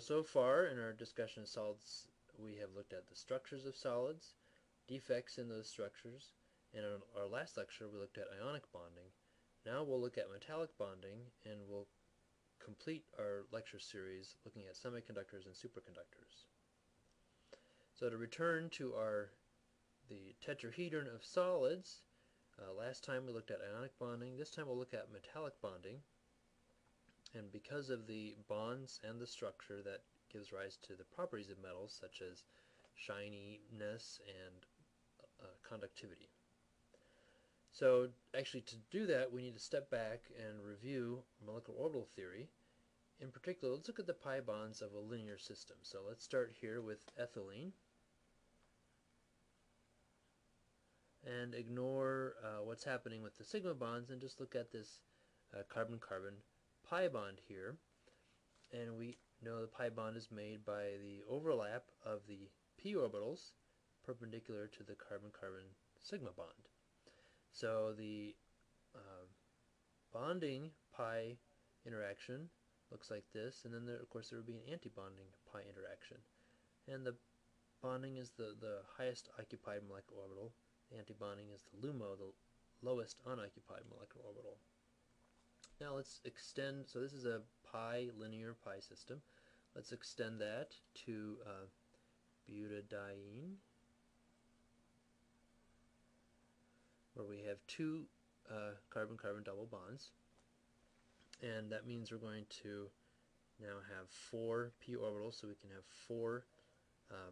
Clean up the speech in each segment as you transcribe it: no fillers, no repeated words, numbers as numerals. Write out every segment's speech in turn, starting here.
So far in our discussion of solids, we have looked at the structures of solids, defects in those structures, and in our last lecture we looked at ionic bonding. Now we'll look at metallic bonding, and we'll complete our lecture series looking at semiconductors and superconductors. So to return to the tetrahedron of solids, last time we looked at ionic bonding. This time we'll look at metallic bonding. And because of the bonds and the structure that gives rise to the properties of metals, such as shininess and conductivity. So actually, to do that, we need to step back and review molecular orbital theory. In particular, let's look at the pi bonds of a linear system. So let's start here with ethylene and ignore what's happening with the sigma bonds and just look at this carbon-carbon pi bond here. And we know the pi bond is made by the overlap of the p orbitals perpendicular to the carbon-carbon sigma bond. So the bonding pi interaction looks like this, and then of course there would be an anti-bonding pi interaction. And the bonding is the highest occupied molecular orbital. The anti-bonding is the LUMO, the lowest unoccupied molecular orbital. Now let's extend, so this is a linear pi system. Let's extend that to butadiene, where we have two carbon-carbon double bonds. And that means we're going to now have 4 p orbitals, so we can have 4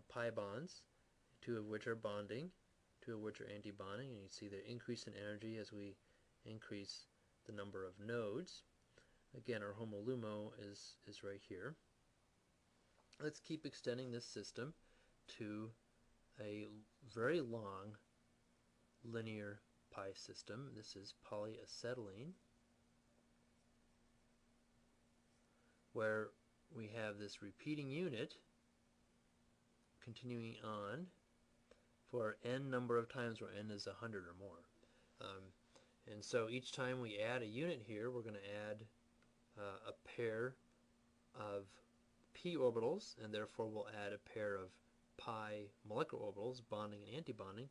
pi bonds, 2 of which are bonding, 2 of which are anti-bonding, and you see the increase in energy as we increase the number of nodes. Again, our HOMO-LUMO is right here. Let's keep extending this system to a very long linear pi system. This is polyacetylene, where we have this repeating unit continuing on for n number of times, where n is 100 or more. And so each time we add a unit here, we're going to add a pair of p orbitals, and therefore we'll add a pair of pi molecular orbitals, bonding and antibonding,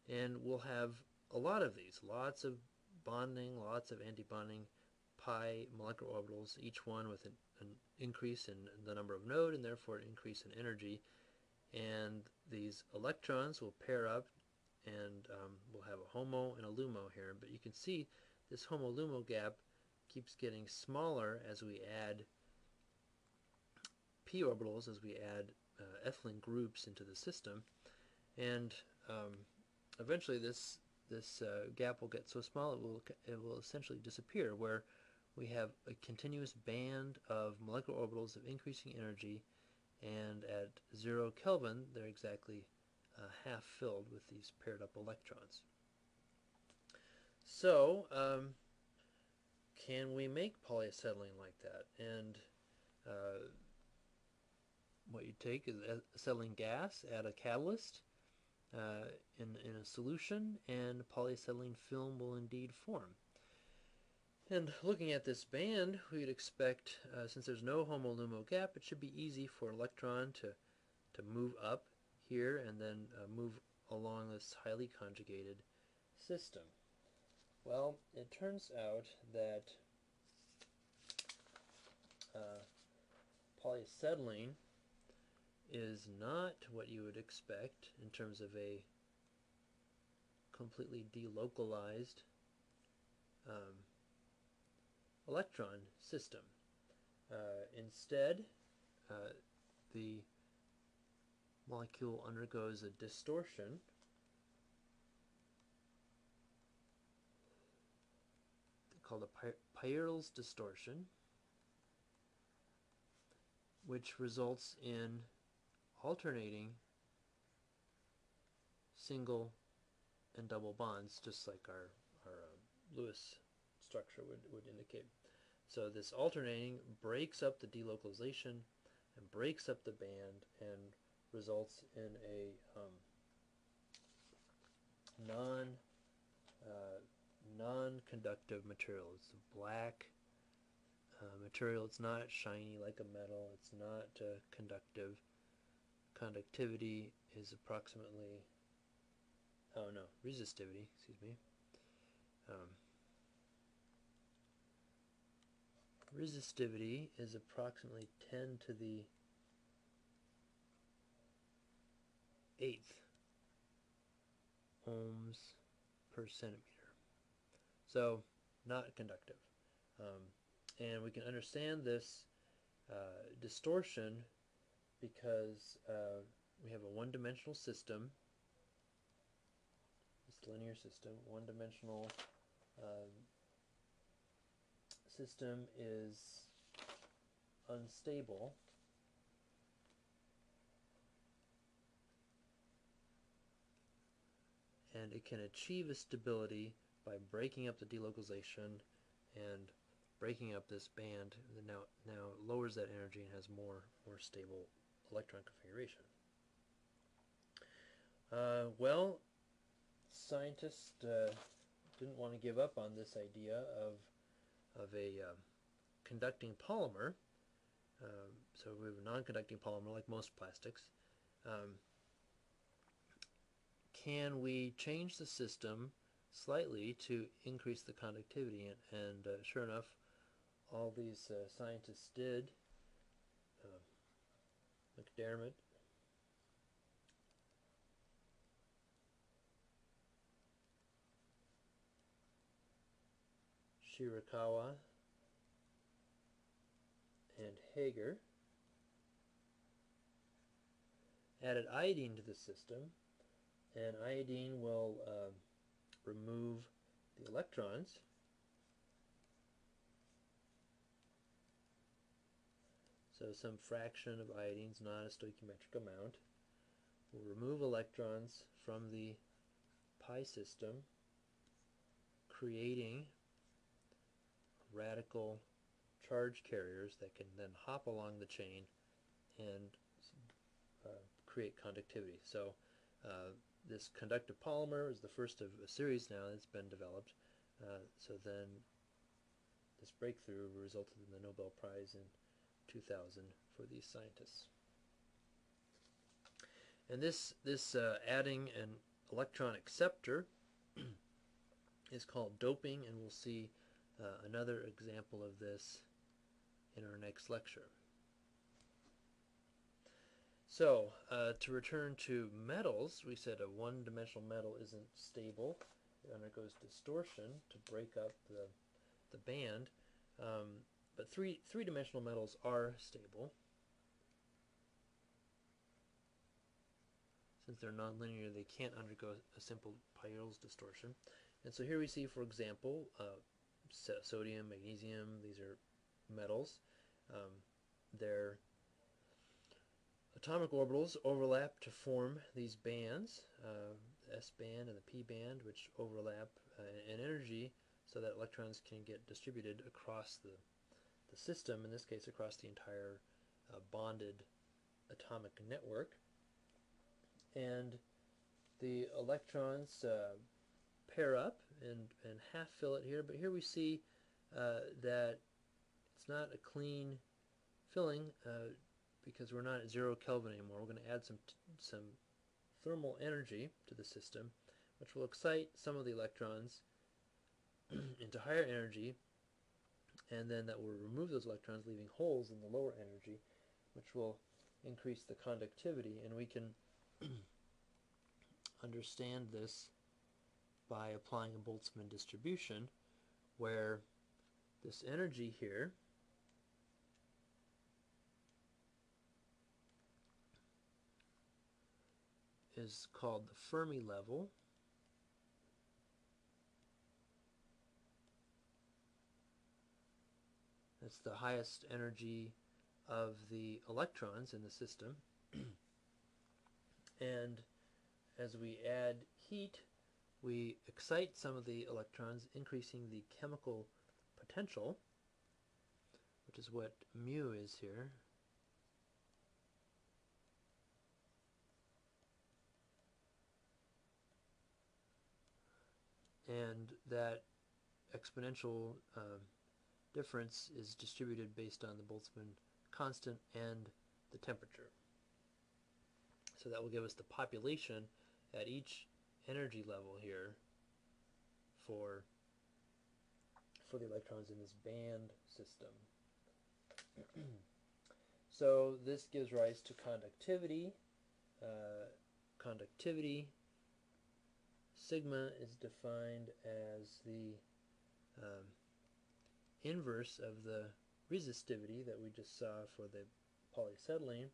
and we'll have a lot of these, lots of bonding, lots of antibonding pi molecular orbitals, each one with an increase in the number of node and therefore an increase in energy. And these electrons will pair up, and we'll have a HOMO and a LUMO here. But you can see this HOMO-LUMO gap keeps getting smaller as we add p orbitals, as we add ethylene groups into the system. And eventually this gap will get so small it will essentially disappear, where we have a continuous band of molecular orbitals of increasing energy, and at 0 Kelvin they're exactly half filled with these paired up electrons. So can we make polyacetylene like that? And what you take is acetylene gas, add a catalyst in a solution, and polyacetylene film will indeed form. And looking at this band, we would expect, since there's no HOMO-LUMO gap, it should be easy for an electron to move up here and then move along this highly conjugated system. Well, it turns out that polyacetylene is not what you would expect in terms of a completely delocalized electron system. Instead, the molecule undergoes a distortion called a Peierls distortion, which results in alternating single and double bonds, just like our Lewis structure would indicate. So this alternating breaks up the delocalization and breaks up the band and results in a non-conductive material. It's a black material. It's not shiny like a metal. It's not conductive. Conductivity is approximately, oh no, resistivity, excuse me. Resistivity is approximately 10 to the 8th ohms per centimeter. So not conductive. And we can understand this distortion because we have a one-dimensional system, this linear system. One-dimensional system is unstable, and it can achieve a stability by breaking up the delocalization and breaking up this band that now lowers that energy and has more stable electron configuration. Well, scientists didn't want to give up on this idea of a conducting polymer. So we have a non-conducting polymer like most plastics. Can we change the system slightly to increase the conductivity? And sure enough, all these scientists did. McDermott, Shirakawa, and Hager added iodine to the system, and iodine will remove the electrons. So some fraction of iodine is not a stoichiometric amount. Will remove electrons from the pi system, creating radical charge carriers that can then hop along the chain and create conductivity. So this conductive polymer is the first of a series now that's been developed. So then this breakthrough resulted in the Nobel Prize in 2000 for these scientists. And this adding an electron acceptor is called doping, and we'll see another example of this in our next lecture. So to return to metals, we said a one-dimensional metal isn't stable. It undergoes distortion to break up the band. But three-dimensional metals are stable. Since they're nonlinear, they can't undergo a simple Peierls distortion. And so here we see, for example, sodium, magnesium. These are metals. Their atomic orbitals overlap to form these bands, the S band and the P band, which overlap in energy so that electrons can get distributed across the system, in this case across the entire bonded atomic network. And the electrons pair up and half fill it here, but here we see that it's not a clean filling because we're not at 0 Kelvin anymore. We're going to add some thermal energy to the system, which will excite some of the electrons into higher energy, and then that will remove those electrons, leaving holes in the lower energy, which will increase the conductivity. And we can understand this by applying a Boltzmann distribution, where this energy here is called the Fermi level. That's the highest energy of the electrons in the system. And as we add heat, we excite some of the electrons, increasing the chemical potential, which is what mu is here. And that exponential difference is distributed based on the Boltzmann constant and the temperature. So that will give us the population at each energy level here for the electrons in this band system. So this gives rise to conductivity. Conductivity, sigma, is defined as the inverse of the resistivity that we just saw for the polyacetylene,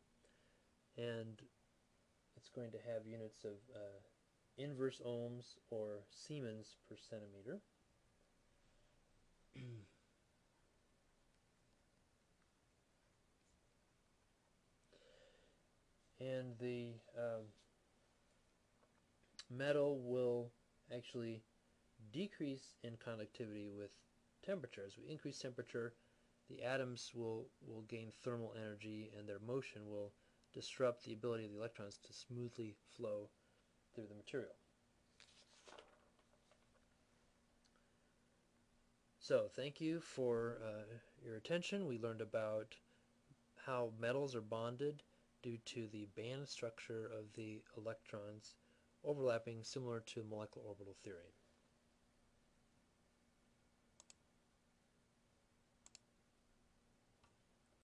and it's going to have units of inverse ohms or Siemens per centimeter. And the metal will actually decrease in conductivity with temperature. As we increase temperature, the atoms will gain thermal energy, and their motion will disrupt the ability of the electrons to smoothly flow through the material. So thank you for your attention. We learned about how metals are bonded due to the band structure of the electrons overlapping, similar to molecular orbital theory.